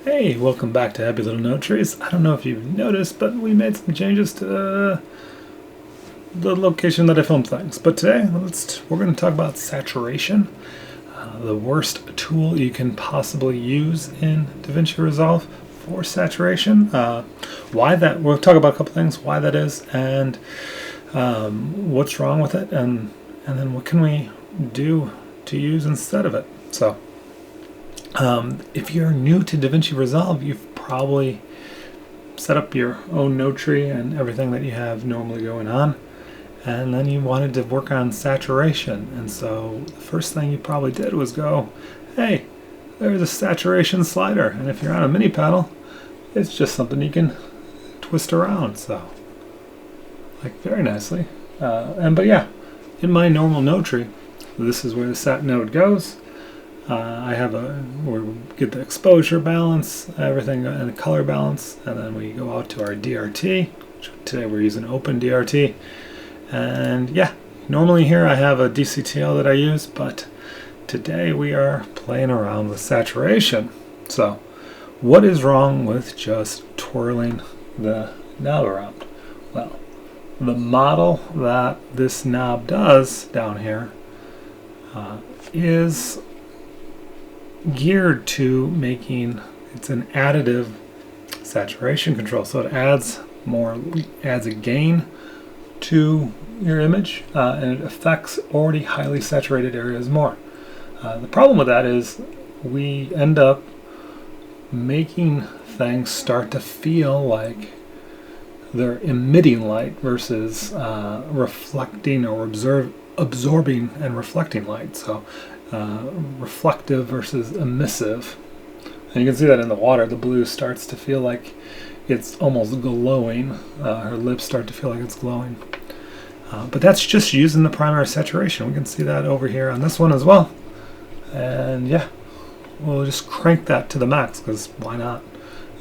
Hey, welcome back to Happy Little Note Trees. I don't know if you've noticed, but we made some changes to the location that I filmed things. But today, we're going to talk about saturation, the worst tool you can possibly use in Davinci Resolve for saturation. Why that? We'll talk about a couple things, why that is, and what's wrong with it, and then what can we do to use instead of it. So. If you're new to Davinci Resolve, you've probably set up your own note tree and everything that you have normally going on, and then you wanted to work on saturation, and so the first thing you probably did was go, hey, there's a saturation slider, and if you're on a mini paddle, it's just something you can twist around, so like very nicely. But yeah, in my normal note tree, this is where the sat node goes. I have we get the exposure balance, everything, and the color balance, and then we go out to our DRT. Today we're using Open DRT, and yeah, normally here I have a DCTL that I use, but today we are playing around with saturation. So, what is wrong with just twirling the knob around? Well, the model that this knob does down here is geared to making, it's an additive saturation control, so it adds a gain to your image, and it affects already highly saturated areas more. The problem with that is we end up making things start to feel like they're emitting light versus reflecting or absorbing and reflecting light. So reflective versus emissive, and you can see that in the water. The blue starts to feel like it's almost glowing. Her lips start to feel like it's glowing, but that's just using the primary saturation. We can see that over here on this one as well, and yeah, we'll just crank that to the max, because why not,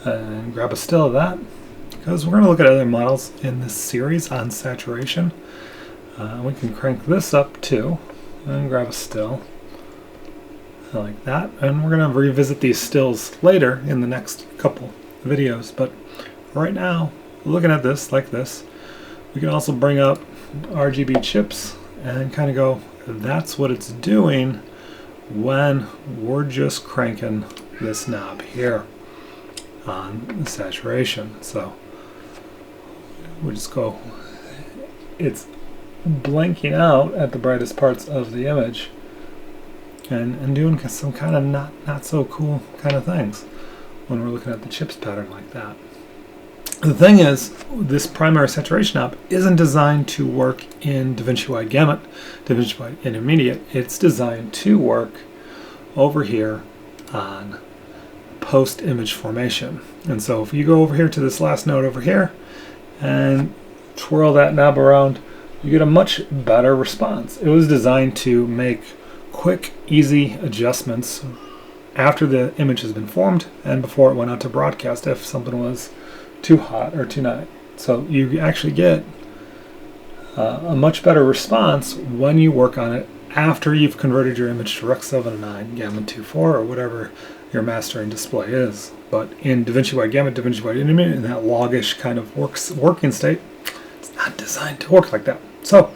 and grab a still of that, because we're going to look at other models in this series on saturation. We can crank this up too and grab a still like that, and we're going to revisit these stills later in the next couple videos, but right now, looking at this like this, we can also bring up RGB chips and kind of go, that's what it's doing when we're just cranking this knob here on the saturation. So we just go, it's blanking out at the brightest parts of the image, and doing some kind of not so cool kind of things when we're looking at the chips pattern like that. The thing is, this primary saturation knob isn't designed to work in Davinci Wide Gamut, Davinci Wide Intermediate. It's designed to work over here on post-image formation. And so if you go over here to this last node over here and twirl that knob around, you get a much better response. It was designed to make quick, easy adjustments after the image has been formed and before it went out to broadcast if something was too hot or too not. So you actually get a much better response when you work on it after you've converted your image to Rec 709, Gamma 2.4, or whatever your mastering display is. But in Davinci Wide Gamut, Davinci Wide Intermediate, in that loggish kind of working state, it's not designed to work like that. So,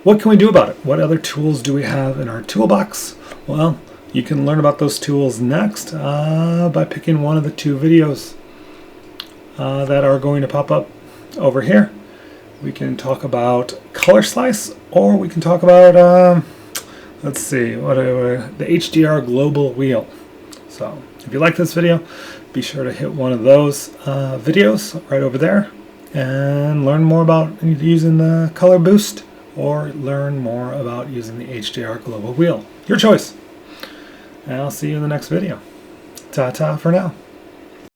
what can we do about it? What other tools do we have in our toolbox? Well, you can learn about those tools next by picking one of the two videos that are going to pop up over here. We can talk about color slice, or we can talk about, let's see, the HDR global wheel. So, if you like this video, be sure to hit one of those videos right over there and learn more about using the color boost, or learn more about using the HDR global wheel. Your choice. And I'll see you in the next video. Ta-ta for now.